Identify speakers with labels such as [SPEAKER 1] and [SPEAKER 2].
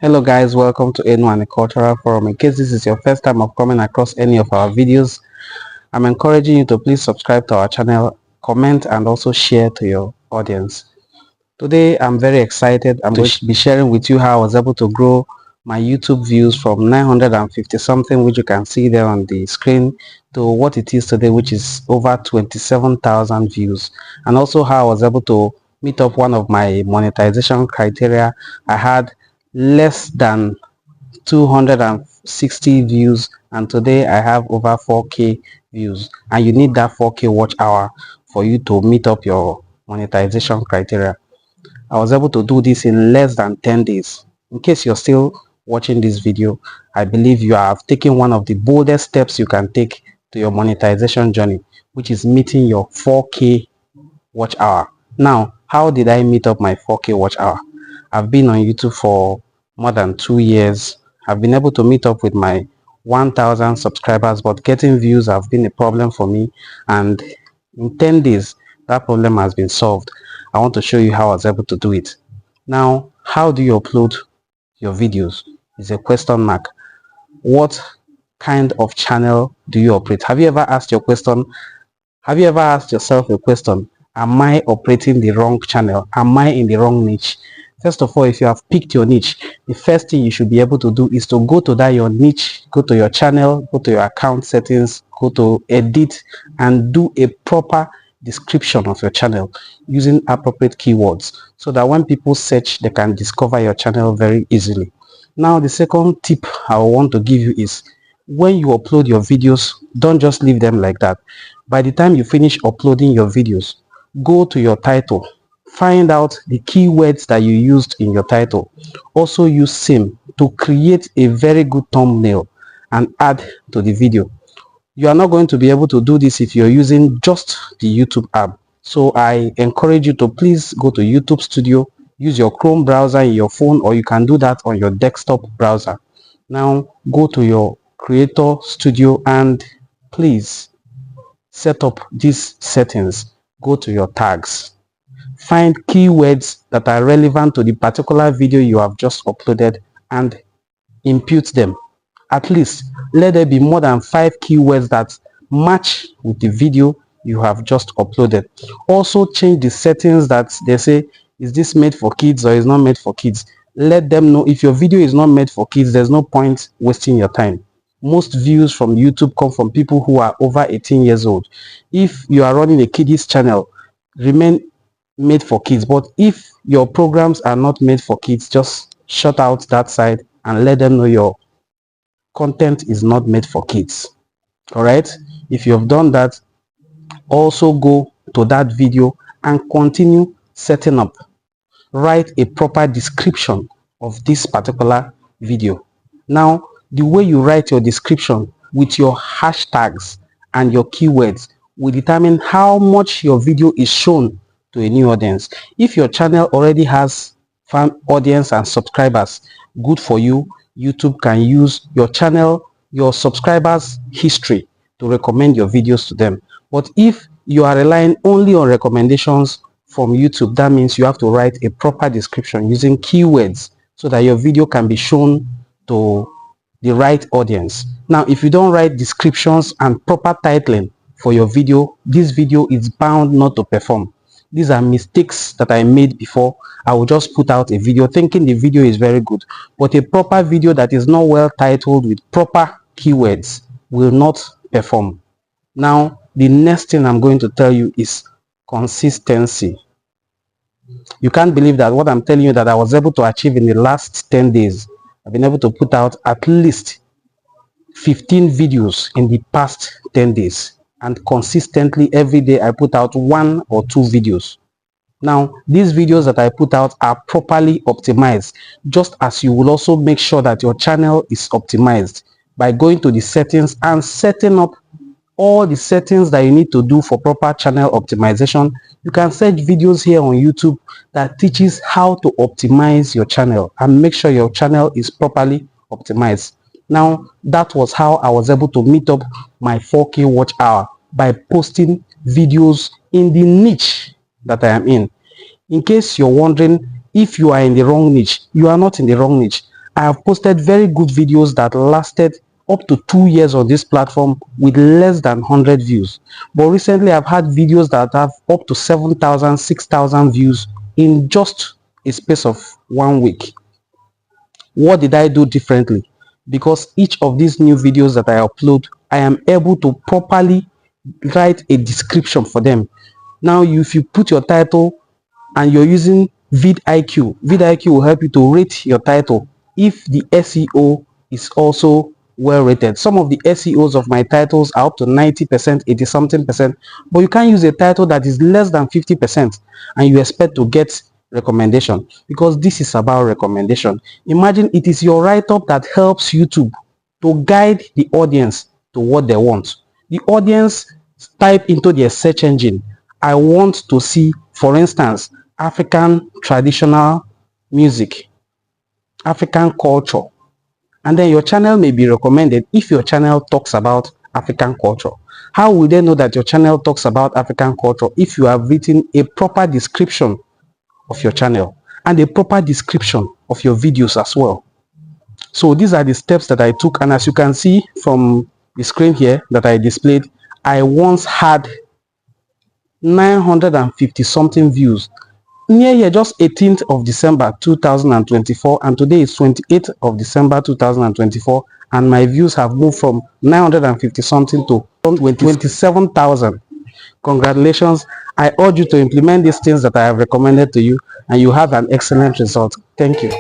[SPEAKER 1] Hello guys, welcome to N1 Cultural Forum. In case this is your first time of coming across any of our videos, I'm encouraging you to please subscribe to our channel, comment and also share to your audience. Today I'm very excited. I'm going to be sharing with you how I was able to grow my YouTube views from 950 something, which you can see there on the screen, to what it is today, which is over 27,000 views, and also how I was able to meet up one of my monetization criteria. I had less than 260 views, and today I have over 4k views, and you need that 4k watch hour for you to meet up your monetization criteria. I was able to do this in less than 10 days. In case you're still watching this video, I believe you have taken one of the boldest steps you can take to your monetization journey, which is meeting your 4k watch hour. Now, how did I meet up my 4k watch hour? I've been on YouTube for more than 2 years. I've been able to meet up with my 1000 subscribers, but getting views have been a problem for me, and in 10 days that problem has been solved. I want to show you how I was able to do it. Now, how do you upload your videos is a question mark. What kind of channel do you operate? Have you ever asked yourself a question? Am I operating the wrong channel? Am I in the wrong niche? First of all, if you have picked your niche, the first thing you should be able to do is to go to that your niche, go to your channel, go to your account settings, go to edit, and do a proper description of your channel using appropriate keywords, so that when people search, they can discover your channel very easily. Now, the second tip I want to give you is, when you upload your videos, don't just leave them like that. By the time you finish uploading your videos, go to your title, find out the keywords that you used in your title. Also use sim to create a very good thumbnail and add to the video. You are not going to be able to do this if you're using just the YouTube app. So I encourage you to please go to YouTube Studio, use your Chrome browser in your phone, or you can do that on your desktop browser. Now go to your Creator Studio and please set up these settings. Go to your tags, find keywords that are relevant to the particular video you have just uploaded and impute them. At least let there be more than 5 keywords that match with the video you have just uploaded. Also change the settings that they say, is this made for kids or is not made for kids? Let them know. If your video is not made for kids, there's no point wasting your time. Most views from YouTube come from people who are over 18 years old. If you are running a kiddies channel, remain made for kids. But if your programs are not made for kids, just shut out that side and let them know your content is not made for kids. All right, if you have done that, also go to that video and continue setting up. Write a proper description of this particular video. Now, the way you write your description with your hashtags and your keywords will determine how much your video is shown to a new audience. If your channel already has fan audience and subscribers, good for you. YouTube can use your channel, your subscribers history, to recommend your videos to them. But if you are relying only on recommendations from YouTube, that means you have to write a proper description using keywords so that your video can be shown to the right audience. Now, if you don't write descriptions and proper titling for your video, this video is bound not to perform. These are mistakes that I made before. I will just put out a video thinking the video is very good, but a proper video that is not well titled with proper keywords will not perform. Now, the next thing I'm going to tell you is consistency. You can't believe that what I'm telling you that I was able to achieve in the last 10 days. I've been able to put out at least 15 videos in the past 10 days, and consistently every day I put out 1 or 2 videos. Now, these videos that I put out are properly optimized, just as you will also make sure that your channel is optimized by going to the settings and setting up all the settings that you need to do for proper channel optimization. You can search videos here on YouTube that teaches how to optimize your channel and make sure your channel is properly optimized. Now, that was how I was able to meet up my 4k watch hour, by posting videos in the niche that I am in. In case you're wondering if you are in the wrong niche, you are not in the wrong niche. I have posted very good videos that lasted up to 2 years on this platform with less than 100 views. But recently I've had videos that have up to 7,000, 6,000 views in just a space of 1 week. What did I do differently? Because each of these new videos that I upload, I am able to properly write a description for them. Now, if you put your title and you're using vidIQ, vidIQ will help you to rate your title if the SEO is also well rated. Some of the SEOs of my titles are up to 90%, 80 something percent, but you can't use a title that is less than 50% and you expect to get recommendation, because this is about recommendation. Imagine it is your write-up that helps YouTube to guide the audience to what they want. The audience type into their search engine, I want to see, for instance, African traditional music, African culture, and then your channel may be recommended if your channel talks about African culture. How will they know that your channel talks about African culture? If you have written a proper description of your channel and a proper description of your videos as well. So these are the steps that I took, and as you can see from the screen here that I displayed, I once had 950 something views near here, just 18th of December 2024, and today is 28th of December 2024, and my views have moved from 950 something to 27,000. Congratulations. I urge you to implement these things that I have recommended to you, and you have an excellent result. Thank you.